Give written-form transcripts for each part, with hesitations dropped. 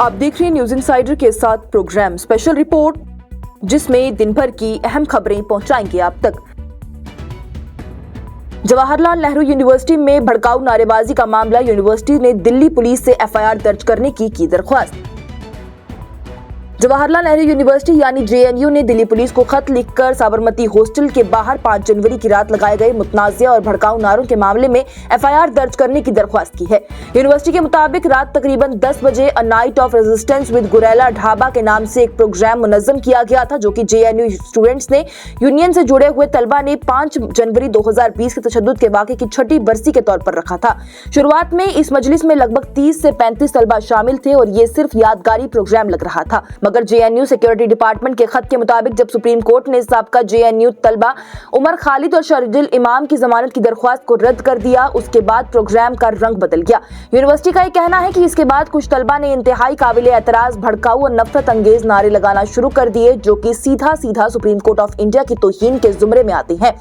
आप देख रहे हैं न्यूज इनसाइडर के साथ प्रोग्राम स्पेशल रिपोर्ट, जिसमें दिन भर की अहम खबरें पहुंचाएंगे आप तक। जवाहरलाल नेहरू यूनिवर्सिटी में भड़काऊ नारेबाजी का मामला, यूनिवर्सिटी ने दिल्ली पुलिस से एफआईआर दर्ज करने की दरख्वास्त। जवाहरलाल नेहरू यूनिवर्सिटी यानी जेएनयू ने दिल्ली पुलिस को खत लिखकर साबरमती हॉस्टल के बाहर 5 जनवरी की रात लगाए गए मुतनाज़िया और भड़काऊ नारों के मामले में एफआईआर दर्ज करने की दरख्वास्त की है। यूनिवर्सिटी के मुताबिक रात तकरीबन 10 बजे a night of resistance with guerrilla Dhaba के नाम से एक प्रोग्राम मुनज़्ज़म किया गया था, जो कि जेएनयू स्टूडेंट्स ने यूनियन से जुड़े हुए तलबा ने 5 जनवरी 2020 के तशद्दुद के वाक़े की छठी बरसी के तौर पर रखा था। शुरुआत में इस मजलिस में लगभग 30 से 35 तलबा शामिल थे और ये सिर्फ यादगारी प्रोग्राम लग रहा था, मगर जेएनयू सिक्योरिटी डिपार्टमेंट के खत के मुताबिक जब सुप्रीम कोर्ट ने साबका जेएनयू तलबा उमर खालिद और शरजुल इमाम की जमानत की दरख्वास्त को रद्द कर दिया, उसके बाद प्रोग्राम का रंग बदल गया। यूनिवर्सिटी का यह कहना है कि इसके बाद कुछ तलबा ने इंतहाई काबिल एतराज भड़काऊ और नफरत अंगेज नारे लगाना शुरू कर दिए, जो कि सीधा सीधा सुप्रीम कोर्ट ऑफ इंडिया की तौहीन के जुमरे में आते हैं।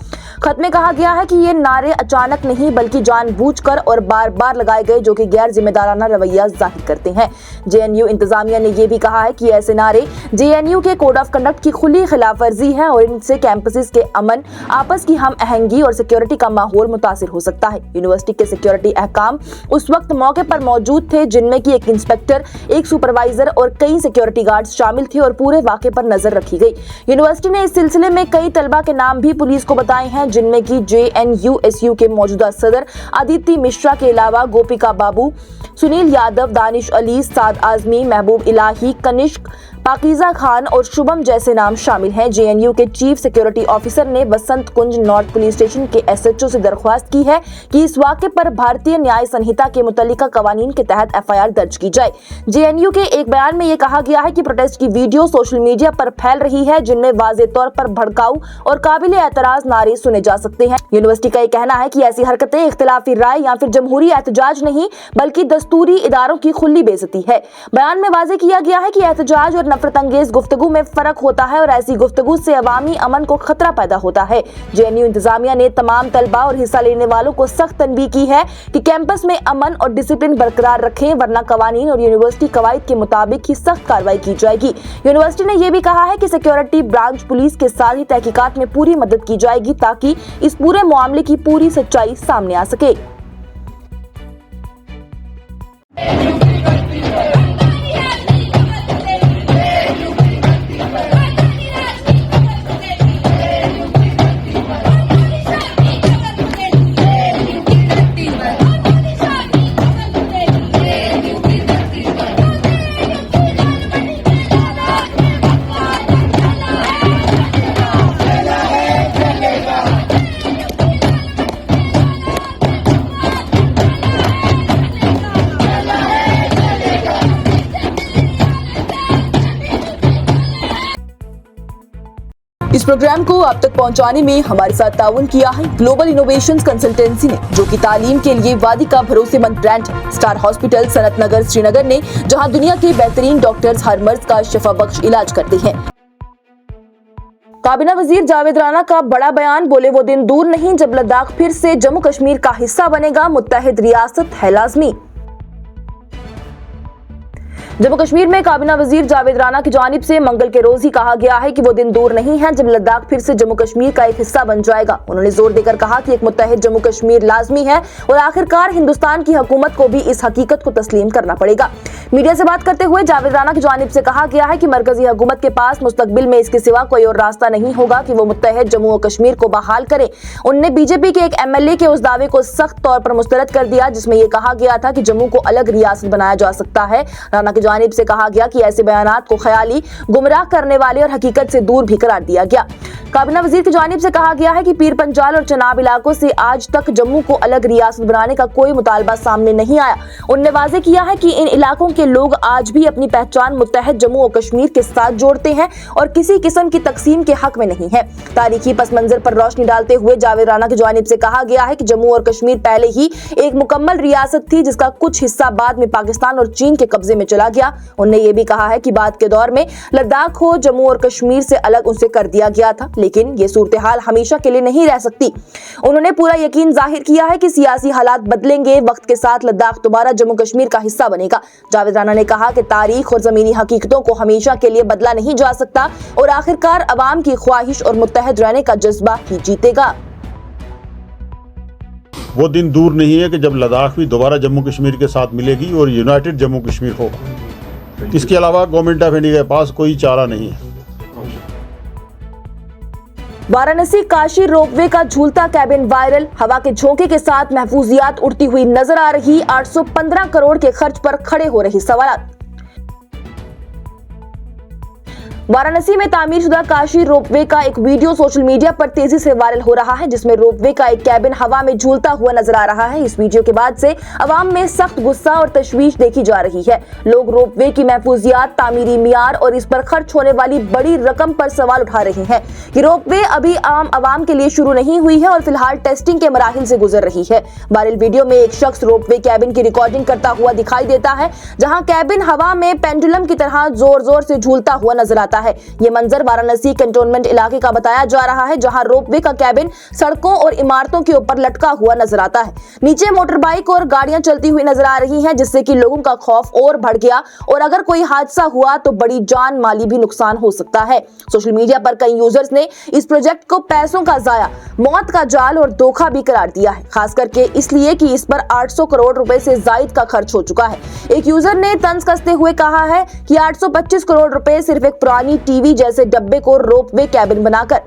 खत में कहा गया है कि ये नारे अचानक नहीं बल्कि जानबूझकर और बार बार लगाए गए, जो कि गैर जिम्मेदाराना रवैया जाहिर करते हैं। जेएनयू इंतजामिया ने यह भी कहा है कि ऐसे नारे जेएनयू के कोड ऑफ कंडक्ट की खुली खिलाफवर्जी है और इनसे कैंपसेस के अमन, आपस की हम आहंगी और सिक्योरिटी का माहौल मुतासिर हो सकता है। यूनिवर्सिटी के सिक्योरिटी अहकाम उस वक्त मौके पर मौजूद थे, जिनमें की एक इंस्पेक्टर, एक सुपरवाइजर और कई सिक्योरिटी गार्ड्स शामिल थे और पूरे वाक़े पर नजर रखी गई। यूनिवर्सिटी ने इस सिलसिले में कई तलबा के नाम भी पुलिस को बताए हैं, जिनमें की जेएनयूएसयू के मौजूदा सदर अदिति मिश्रा के अलावा गोपिका बाबू, सुनील यादव, दानिश अली, साद आजमी, महबूब इलाही, कनिष्क, पाकीजा खान और शुभम जैसे नाम शामिल हैं। जेएनयू के चीफ सिक्योरिटी ऑफिसर ने बसंत कुंज नॉर्थ पुलिस स्टेशन के एसएचओ से दरख्वास्त की है कि इस वाक़े पर भारतीय न्याय संहिता के मुतल्लिका कवानीन के तहत एफआईआर दर्ज की जाए। जेएनयू के एक बयान में यह कहा गया है कि प्रोटेस्ट की वीडियो सोशल मीडिया पर फैल रही है, जिनमें वाज़े तौर पर भड़काऊ और काबिल एतराज नारे सुने जा सकते हैं। यूनिवर्सिटी का यह कहना है कि ऐसी हरकतें इख्तिलाफी राय या फिर जमहूरी एहतजाज नहीं बल्कि दस्तूरी इदारों की खुली बेइज्जती है। बयान में वाज़े किया गया है कि एहतजाज और नफरत अंगेज गुफ्तगू में फर्क होता है और ऐसी गुफ्तगू से अवामी अमन को खतरा पैदा होता है। जेएनयू इंतजामिया ने तमाम तलबा और हिस्सा लेने वालों को सख्त तनबीह की है कि कैंपस में अमन और डिसिप्लिन बरकरार रखें, वरना कवानीन और यूनिवर्सिटी कवायद के मुताबिक ही सख्त कार्रवाई की जाएगी। यूनिवर्सिटी ने यह भी कहा है कि सिक्योरिटी ब्रांच पुलिस के साथ ही तहकीकात में पूरी मदद की जाएगी, ताकि इस पूरे मामले की पूरी सच्चाई सामने आ सके। इस प्रोग्राम को आप तक पहुंचाने में हमारे साथ ताउन किया है ग्लोबल इनोवेशंस कंसल्टेंसी ने, जो कि तालीम के लिए वादी का भरोसेमंद ब्रांड है। स्टार हॉस्पिटल सनत नगर श्रीनगर ने, जहां दुनिया के बेहतरीन डॉक्टर्स हर मर्ज का शिफा बख्श इलाज करते हैं। काबीना वजीर जावेद राना का बड़ा बयान, बोले वो दिन दूर नहीं जब लद्दाख फिर से जम्मू कश्मीर का हिस्सा बनेगा, मुत्तहिद रियासत है लाजमी। जम्मू कश्मीर में काबीना वजीर जावेद राना की जानिब से मंगल के रोज ही कहा गया है कि वो दिन दूर नहीं है जब लद्दाख फिर से जम्मू कश्मीर का एक हिस्सा बन जाएगा। उन्होंने जोर देकर कहा कि एक मुत्तहिद जम्मू कश्मीर लाजमी है और आखिरकार हिंदुस्तान की हुकूमत को भी इस हकीकत को तस्लीम करना पड़ेगा। मीडिया से बात करते हुए जावेद राना की जानिब से कहा गया है कि मरकजी हुकूमत के पास मुस्तकबिल में इसके सिवा कोई और रास्ता नहीं होगा कि वो मुत्तहिद जम्मू और कश्मीर को बहाल करे। उन्होंने बीजेपी के एक एमएलए के उस दावे को सख्त तौर पर मुस्तरद कर दिया, जिसमें यह कहा गया था कि जम्मू को अलग रियासत बनाया जा सकता है। राना की जानिब से कहा गया कि ऐसे बयानात को ख्याली, गुमराह करने वाले और हकीकत से दूर भी करार दिया गया। काबीना वजीर की जानिब से कहा गया है कि पीर पंजाल और चनाब इलाकों से आज तक जम्मू को अलग रियासत बनाने का कोई मुतालबा सामने नहीं आया। उन्होंने वाज़े किया है कि इन इलाकों के लोग आज भी अपनी पहचान मुत्तहिद जम्मू और कश्मीर के साथ जोड़ते हैं और किसी किस्म की तकसीम के हक में नहीं है। तारीखी पस मंजर पर रोशनी डालते हुए जावेद राना की जानिब से कहा गया है कि जम्मू और कश्मीर पहले ही एक मुकम्मल रियासत थी, जिसका कुछ हिस्सा बाद में पाकिस्तान और चीन के कब्जे में चला गया। उन्होंने ये भी कहा है कि बाद के दौर में लद्दाख हो जम्मू और कश्मीर से अलग उसे कर दिया गया था, लेकिन ये सूरत हाल हमेशा के लिए नहीं रह सकती। उन्होंने पूरा यकीन जाहिर किया है कि सियासी हालात बदलेंगे, वक्त के साथ लद्दाख दोबारा जम्मू कश्मीर का हिस्सा बनेगा। जावेद राणा ने कहा कि तारीख और जमीनी हकीकतों को हमेशा के लिए बदला नहीं जा सकता और आखिरकार अवाम की ख्वाहिश और मुत्तहद रहने का जज्बा ही जीतेगा। वो दिन दूर नहीं है कि जब लद्दाख भी दोबारा जम्मू कश्मीर के साथ मिलेगी और यूनाइटेड जम्मू कश्मीर होगा। इसके अलावा गवर्नमेंट ऑफ इंडिया के पास कोई चारा नहीं है। वाराणसी काशी रोपवे का झूलता कैबिन वायरल, हवा के झोंके के साथ महफूजियात उड़ती हुई नजर आ रही। 815 करोड़ के खर्च पर खड़े हो रहे सवाल। वाराणसी में तामीरशुदा काशी रोपवे का एक वीडियो सोशल मीडिया पर तेजी से वायरल हो रहा है, जिसमें रोपवे का एक कैबिन हवा में झूलता हुआ नजर आ रहा है। इस वीडियो के बाद से अवाम में सख्त गुस्सा और तशवीश देखी जा रही है। लोग रोपवे की महफूजियात, तामीरी मियार और इस पर खर्च होने वाली बड़ी रकम पर सवाल उठा रहे हैं कि रोपवे अभी आम अवाम के लिए शुरू नहीं हुई है और फिलहाल टेस्टिंग के मराहिल से गुजर रही है। वायरल वीडियो में एक शख्स रोपवे कैबिन की रिकॉर्डिंग करता हुआ दिखाई देता है, जहां कैबिन हवा में पेंडुलम की तरह जोर जोर से झूलता हुआ नजर आता है। ये मंजर वाराणसी कैंटोनमेंट इलाके का बताया जा रहा है, जहां रोपवे का कैबिन सड़कों और इमारतों के ऊपर लटका हुआ नजर आता है। नीचे मोटर बाइक और गाड़ियां चलती हुई नजर आ रही हैं, जिससे कि लोगों का खौफ और बढ़ गया और अगर कोई हादसा हुआ तो बड़ी जान माली भी नुकसान हो सकता है। सोशल मीडिया पर कई यूजर्स ने इस प्रोजेक्ट को पैसों का जाया, मौत का जाल और धोखा भी करार दिया है, खास करके इसलिए कि इस पर 800 करोड़ रुपए से जायद का खर्च हो चुका है। एक यूजर ने तंज कसते हुए कहा है कि 825 करोड़ रुपए सिर्फ एक पुरानी टीवी जैसे डब्बे को रोपवे कैबिन बनाकर,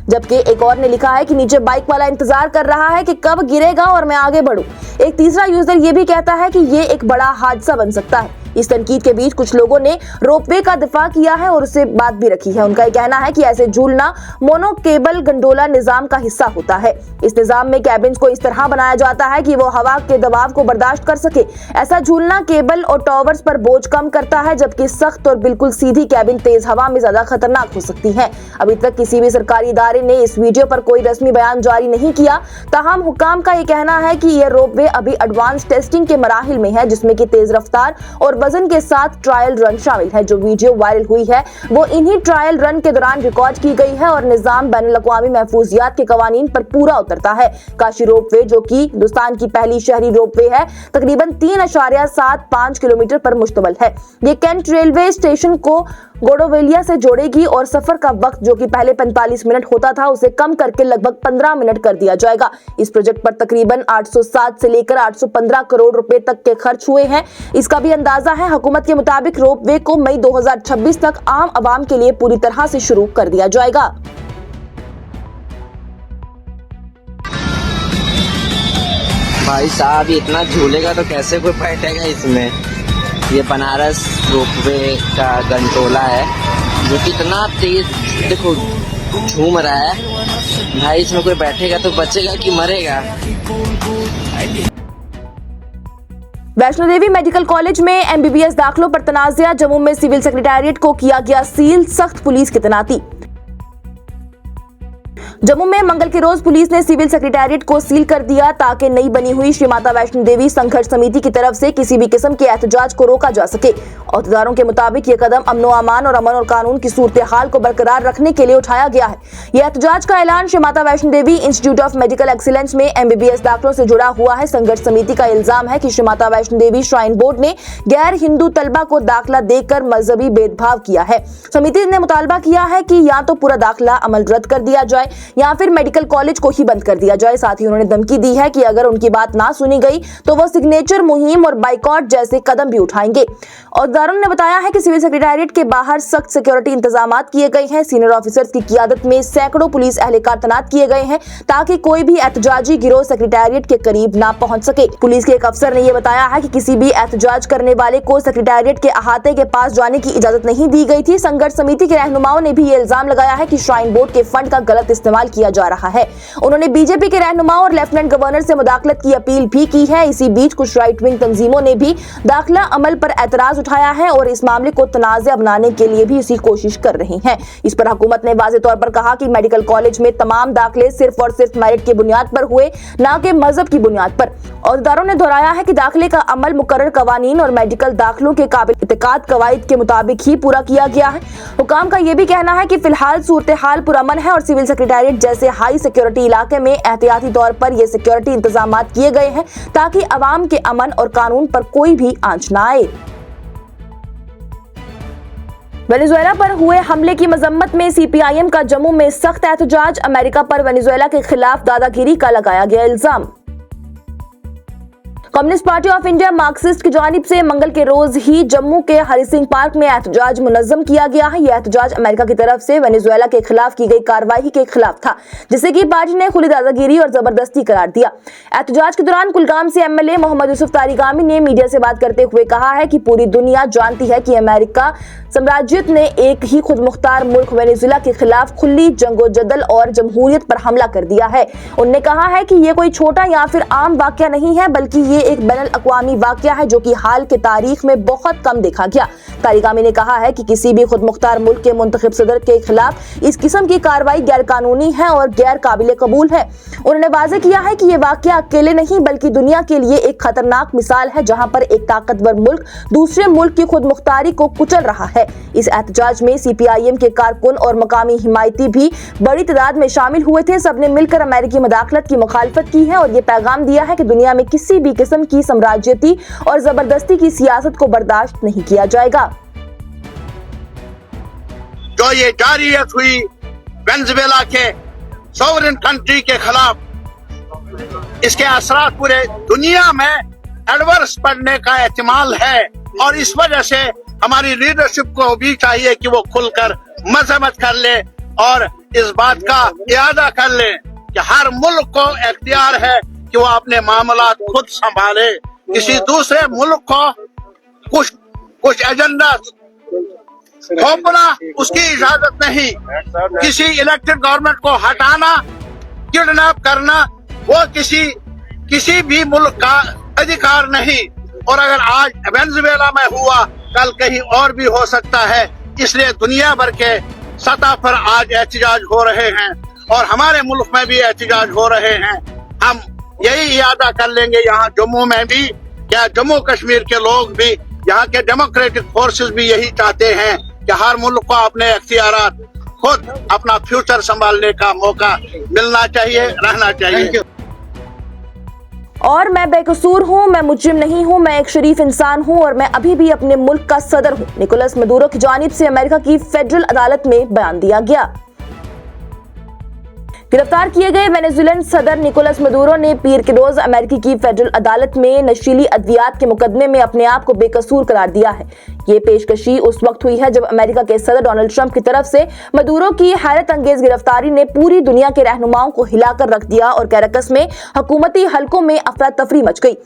जबकि एक और ने लिखा है कि नीचे बाइक वाला इंतजार कर रहा है कि कब गिरेगा और मैं आगे बढ़ूं। एक तीसरा यूजर ये भी कहता है कि ये एक बड़ा हादसा बन सकता है। इस तनकीद के बीच कुछ लोगों ने रोपवे का दिफा किया है और उससे बात भी रखी है। उनका कहना है कि ऐसे झूलना मोनो केबल गंडोला निजाम का हिस्सा होता है। इस निजाम में कैबिन को इस तरह बनाया जाता है कि वो हवा के दबाव को बर्दाश्त कर सके। ऐसा झूलना केबल और टॉवर्स पर बोझ कम करता है, जबकि सख्त और बिल्कुल सीधी कैबिन तेज हवा में ज्यादा खतरनाक हो सकती है। अभी तक किसी भी सरकारी इदारे ने इस वीडियो पर कोई रस्मी बयान जारी नहीं किया। ताहम हुक्काम का ये कहना है कि यह रोपवे अभी एडवांस टेस्टिंग के मराहिल में है, जिसमें कि तेज रफ्तार और वजन के साथ ट्रायल रन शामिल है। जो वीडियो वायरल हुई है वो इन्हीं ट्रायल रन के दौरान रिकॉर्ड की गई है और निजाम बैनुल-अक़वामी महफूजियात के कवानीन पर पूरा उतरता है। काशी रोपवे, जो कि हिंदुस्तान की पहली शहरी रोपवे है, तकरीबन 3.75 किलोमीटर पर मुश्तमिल है। ये कैंट रेलवे स्टेशन को गोडोवेलिया से जोड़ेगी और सफर का वक्त, जो कि पहले 45 मिनट होता था, उसे कम करके लगभग 15 मिनट कर दिया जाएगा। इस प्रोजेक्ट पर तकरीबन 807 से लेकर 815 करोड़ रुपए तक के खर्च हुए हैं। इसका भी अंदाजा है। हुकूमत के मुताबिक रोपवे को मई 2026 तक आम आवाम के लिए पूरी तरह से शुरू कर दिया जाएगा। भाई साहब, इतना झूलेगा तो कैसे कोई बैठेगा इसमें। ये बनारस रोपवे का गंटोला है, जो कि इतना तेज देखो झूम रहा है। भाई इसमें कोई बैठेगा तो बचेगा कि मरेगा। वैष्णो देवी मेडिकल कॉलेज में MBBS दाखिलों पर तनाज़ा, जम्मू में सिविल सेक्रेटेरिएट को किया गया सील, सख्त पुलिस की तैनाती। जम्मू में मंगल के रोज पुलिस ने सिविल सेक्रेटेरिएट को सील कर दिया ताकि नई बनी हुई श्री माता वैष्णो देवी संघर्ष समिति की तरफ से किसी भी किस्म के एहतजाज को रोका जा सके। अहदेदारों के मुताबिक ये कदम अमन और कानून की सूरत हाल को बरकरार रखने के लिए उठाया गया है। यह एहतजाज का ऐलान Shri Mata Vaishno Devi institute of medical excellence में MBBS दाखिलों से जुड़ा हुआ है। संघर्ष समिति का इल्जाम है कि श्री माता वैष्णो देवी श्राइन बोर्ड ने गैर हिंदू तलबा को दाखिला देकर मजहबी भेदभाव किया है। समिति ने मुतालबा किया है कि या तो पूरा दाखिला अमल रद्द कर दिया जाए या फिर मेडिकल कॉलेज को ही बंद कर दिया जाए। साथ ही उन्होंने धमकी दी है कि अगर उनकी बात ना सुनी गई तो वो सिग्नेचर मुहिम और बाइकॉट जैसे कदम भी उठाएंगे। अहदेदारों ने बताया है कि सिविल सेक्रेटेरिएट के बाहर सख्त सिक्योरिटी इंतजामात किए गए हैं। सीनियर ऑफिसर्स की क़ियादत में सैकड़ों पुलिस एहलकार तैनात किए गए हैं ताकि कोई भी एहतजाजी गिरोह सेक्रेटेरिएट के करीब ना पहुंच सके। पुलिस के एक अफसर ने यह बताया है कि किसी भी एहतजाज करने वाले को सेक्रेटेरिएट के अहाते के पास जाने की इजाजत नहीं दी गई थी। संघर्ष समिति के रहनुमाओं ने भी ये इल्जाम लगाया है कि श्राइन बोर्ड के फंड का गलत इस्तेमाल किया जा रहा है। उन्होंने बीजेपी के रहनुमाओं और लेफ्टिनेंट गवर्नर से मुदाखलत की अपील भी की है। इसी बीच कुछ राइट विंग तंजीमों ने भी दाखिला अमल पर एतराज उठाया है और इस मामले को तनाज़ा बनाने के लिए भी इसी कोशिश कर रही हैं। इस पर हुकूमत ने वाज़ेह तौर पर कहा कि मेडिकल कॉलेज में तमाम दाखिले सिर्फ और सिर्फ मेरिट की बुनियाद पर हुए, ना कि मजहब की बुनियाद पर। अहदेदारों ने दोहराया है कि दाखिले का अमल मुकर्रर कवानीन और मेडिकल दाखिलों के काबिल इत्तेकाद कवायद के मुताबिक ही पूरा किया गया है। हुकाम का यह भी कहना है कि फिलहाल सूरत हाल पुरअमन है और सिविल सेक्रेटेरिएट जैसे हाई सिक्योरिटी इलाके में एहतियाती तौर पर ये सिक्योरिटी इंतजामात किए गए हैं ताकि अवाम के अमन और कानून पर कोई भी आंच न आए। वेनेजुएला पर हुए हमले की मजम्मत में सीपीआईएम का जम्मू में सख्त एहतजाज। अमेरिका पर वेनेजुएला के खिलाफ दादागिरी का लगाया गया इल्जाम। Communist party of India Marxist की जानिब से मंगल के रोज ही जम्मू के हरि सिंह पार्क में एहतजाज मुनज़्ज़म किया गया है। यह एहतजाज अमेरिका की तरफ से वेनेजुएला के खिलाफ की गई कार्रवाई के खिलाफ था, जिसे की पार्टी ने खुली दादागिरी और जबरदस्ती करार दिया। एहतजाज के दौरान कुलगाम से एमएलए मोहम्मद यूसुफ तारिगामी ने मीडिया से बात करते हुए कहा है कि पूरी दुनिया जानती है कि अमेरिका साम्राज्यत ने एक ही खुद मुख्तार मुल्क वेनेजुएला के खिलाफ खुली जंगोजदल और जमहूरियत पर हमला कर दिया है। उन्होंने कहा है कि ये कोई छोटा या फिर आम वाकया नहीं है, बल्कि ये एक बैनुल अक़वामी वाकया है जो कि हाल के तारीख में बहुत कम देखा गया। तारिगामी ने कहा है कि किसी भी खुद मुख्तार मुल्क के मुंतखब सदर के खिलाफ इस किस्म की कार्रवाई गैर कानूनी है और गैर काबिल कबूल है। उन्होंने वाज़ेह किया है कि ये वाकया अकेले नहीं बल्कि दुनिया के लिए एक खतरनाक मिसाल है, जहां पर एक ताकतवर मुल्क दूसरे मुल्क की खुद मुख्तारी को कुचल रहा है। इस एहतजाज में सीपीआईएम के कारकुन और मकामी हिमायती भी बड़ी तादाद में शामिल हुए थे। सबने मिलकर अमेरिकी मदाखलत की मुखालफत की है और ये पैगाम दिया है कि दुनिया में किसी भी किस्म की साम्राज्यती और जबरदस्ती की सियासत को बर्दाश्त नहीं किया जाएगा। जो ये जारियत हुई वेनेजुएला के सॉवरेन कंट्री के खिलाफ, इसके असरात पूरे दुनिया में एडवर्स पड़ने का एहतिमाल है और इस वजह से हमारी लीडरशिप को भी चाहिए कि वो खुलकर मजम्मत कर ले और इस बात का इरादा कर ले कि हर मुल्क को इख्तियार है कि वो अपने मामलात खुद संभाले। किसी दूसरे मुल्क को कुछ एजेंडा थोपना उसकी इजाजत नहीं। किसी इलेक्टेड गवर्नमेंट को हटाना, किडनैप करना वो किसी भी मुल्क का अधिकार नहीं। और अगर आज वेनेजुएला में हुआ, कल कहीं और भी हो सकता है। इसलिए दुनिया भर के सतह पर आज एहतजाज हो रहे हैं और हमारे मुल्क में भी एहतजाज हो रहे हैं। हम यही इरादा कर लेंगे यहाँ जम्मू में भी, क्या जम्मू कश्मीर के लोग भी, यहाँ के डेमोक्रेटिक फोर्सेस भी यही चाहते हैं कि हर मुल्क को अपने इख्तियारात खुद अपना फ्यूचर संभालने का मौका मिलना चाहिए, रहना चाहिए। और मैं बेकसूर हूं, मैं मुजरिम नहीं हूं, मैं एक शरीफ इंसान हूं और मैं अभी भी अपने मुल्क का सदर हूं। निकोलस मदुरो की जानिब से अमेरिका की फेडरल अदालत में बयान दिया गया। गिरफ्तार किए गए वेनेजुएलन सदर निकोलस मदुरो ने पीर के रोज अमेरिकी की फेडरल अदालत में नशीली अद्वियात के मुकदमे में अपने आप को बेकसूर करार दिया है। ये पेशकशी उस वक्त हुई है जब अमेरिका के सदर डोनाल्ड ट्रंप की तरफ से मदुरो की हैरत अंगेज गिरफ्तारी ने पूरी दुनिया के रहनुमाओं को हिलाकर रख दिया और कैराकस में हुकूमती हलकों में अफरा तफरी मच गई।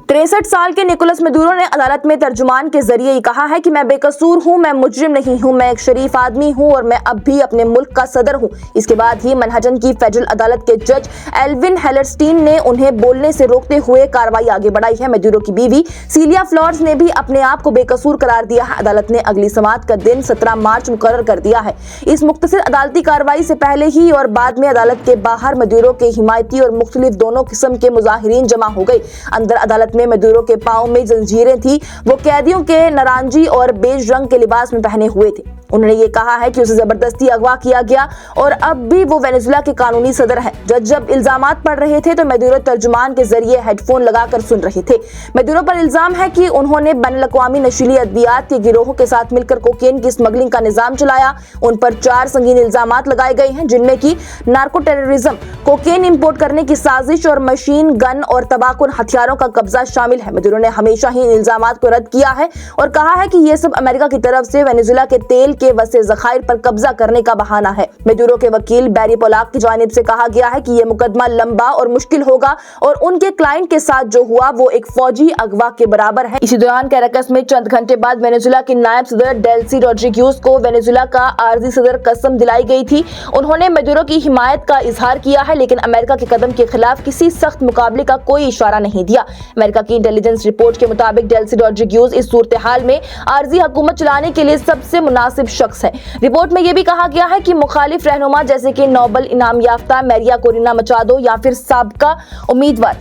63 साल के निकोलस मदुरो ने अदालत में तर्जुमान के जरिए कहा है कि मैं बेकसूर हूं, मैं मुजरिम नहीं हूं, मैं एक शरीफ आदमी हूं और मैं अब भी अपने मुल्क का सदर हूं। इसके बाद ही मैनहट्टन की फेडरल अदालत के जज एल्विन हेलरस्टीन ने उन्हें बोलने से रोकते हुए कार्रवाई आगे बढ़ाई है। मदुरो की बीवी सीलिया फ्लोर्स ने भी अपने आप को बेकसूर करार दिया है। अदालत ने अगली समाअत का दिन 17 मार्च मुकर्रर कर दिया है। इस मुख्तसर अदालती कार्रवाई से पहले ही और बाद में अदालत के बाहर मदुरो के हिमायती और मुख्तलिफ दोनों किस्म के मुजाहिरीन जमा हो गए। अंदर अदालत में मदुरो के पांव में जंजीरें थी। वो कैदियों के नारंगी और बेज रंग के लिबास में पहने हुए थे। उन्होंने ये कहा है कि उसे जबरदस्ती अगवा किया गया और अब भी वो वेनेजुएला के कानूनी सदर हैं। जज जब इल्जामात पढ़ रहे थे तो मदुरो तर्जुमान के जरिए हेडफोन लगाकर सुन रहे थे। मदुरो पर इल्जाम है कि उन्होंने बैनुल-अक़वामी नशीली अद्वियात के गिरोहों के साथ मिलकर कोकेन की स्मगलिंग का निजाम चलाया। उन पर 4 संगीन इल्जामात लगाए गए हैं, जिनमें की नार्को टेररिज्म, कोकेन इंपोर्ट करने की साजिश और मशीन गन और तबाहकुन हथियारों का कब्जा शामिल है। मदुरो ने हमेशा ही इन इल्जामात को रद्द किया है और कहा है कि ये सब अमेरिका की तरफ से वेनेजुएला के तेल के वसे ज़खायर पर कब्जा करने का बहाना है। मदुरो के वकील बैरी पोलाक की जानिब से कहा गया है कि यह मुकदमा लंबा और मुश्किल होगा और उनके क्लाइंट के साथ जो हुआ वो एक फौजी अगवा के बराबर है। इसी दौरान कैराकस में चंद घंटे बाद वेनेजुएला के नायब सदर डेल्सी रोड्रिग्यूज को वेनेजुएला का आर्जी सदर कसम दिलाई गई थी। उन्होंने मदुरो की हिमायत का इजहार किया है, लेकिन अमेरिका के कदम के खिलाफ किसी सख्त मुकाबले का कोई इशारा नहीं दिया। अमेरिका की इंटेलिजेंस रिपोर्ट के मुताबिक डेल्सी रोड्रिग्यूज इस सूरत हाल में आर्जी हुकूमत चलाने के लिए सबसे मुनासिब शख्स है। रिपोर्ट में यह भी कहा गया है कि मुखालिफ रहनुमा जैसे कि नोबल इनाम याफ्ता मैरिया कोरिना मचाडो या फिर साबका उम्मीदवार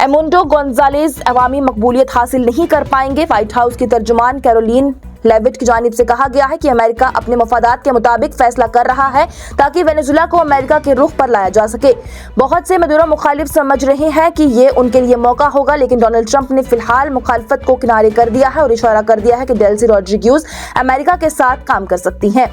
एमुंडो गोंजालेज अवामी मकबूलियत हासिल नहीं कर पाएंगे। व्हाइट हाउस की तर्जुमान कैरोलीन लेविट की जानिब से कहा गया है कि अमेरिका अपने मफादात के मुताबिक फैसला कर रहा है ताकि वेनेजुएला को अमेरिका के रुख पर लाया जा सके। बहुत से मदुरो मुखालिफ समझ रहे हैं कि ये उनके लिए मौका होगा, लेकिन डोनाल्ड ट्रंप ने फिलहाल मुखालफत को किनारे कर दिया है और इशारा कर दिया है कि डेल्सी रोड्रिग्यूज अमेरिका के साथ काम कर सकती हैं।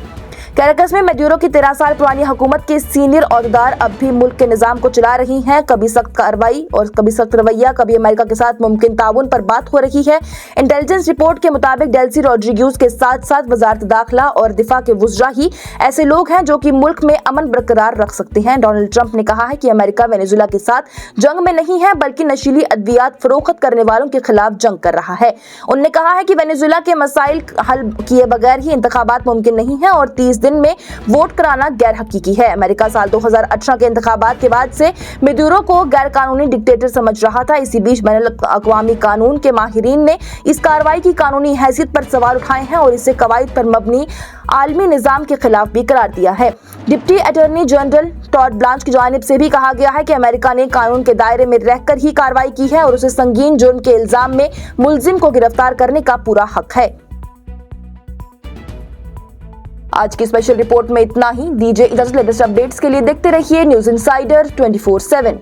कैराकस में मदुरो की 13 साल पुरानी हुकूमत के सीनियर ओहदेदार अब भी मुल्क के निजाम को चला रही हैं। कभी सख्त कार्रवाई और कभी सख्त रवैया, कभी अमेरिका के साथ मुमकिन ताउन पर बात हो रही है। इंटेलिजेंस रिपोर्ट के मुताबिक डेल्सी रोड्रिग्यूज के साथ साथ वजारत दाखिला और दिफा के वुज़रा ही ऐसे लोग हैं जो कि मुल्क में अमन बरकरार रख सकते हैं। डोनाल्ड ट्रंप ने कहा है कि अमेरिका वेनेजुएला के साथ जंग में नहीं है, बल्कि नशीली अद्वियात फरोख्त करने वालों के खिलाफ जंग कर रहा है। उन्होंने कहा है कि वेनेजुएला के मसाइल हल किए बगैर ही इंतखाबात मुमकिन नहीं है और 30 दिन में वोट कराना गैर हकीकी है। अमेरिका साल 2018 के इंतखाबात के बाद से मदुरो को गैर कानूनी डिक्टेटर समझ रहा था। इसी बीच बैनुल-अक़वामी कानून के माहिरीन ने इस कार्रवाई की कानूनी हैसियत पर सवाल उठाए हैं और इसे कवायद पर मबनी आलमी निजाम के खिलाफ भी करार दिया है। Deputy attorney general Todd Blanche की जानिब से भी कहा गया है कि अमेरिका ने कानून के दायरे में रहकर ही कार्रवाई की है और उसे संगीन जुर्म के इल्जाम में मुलजिम को गिरफ्तार करने का पूरा हक है। आज की स्पेशल रिपोर्ट में इतना ही। दीजिए इजाजत। लेटेस्ट अपडेट्स के लिए देखते रहिए न्यूज़ इनसाइडर 24/7।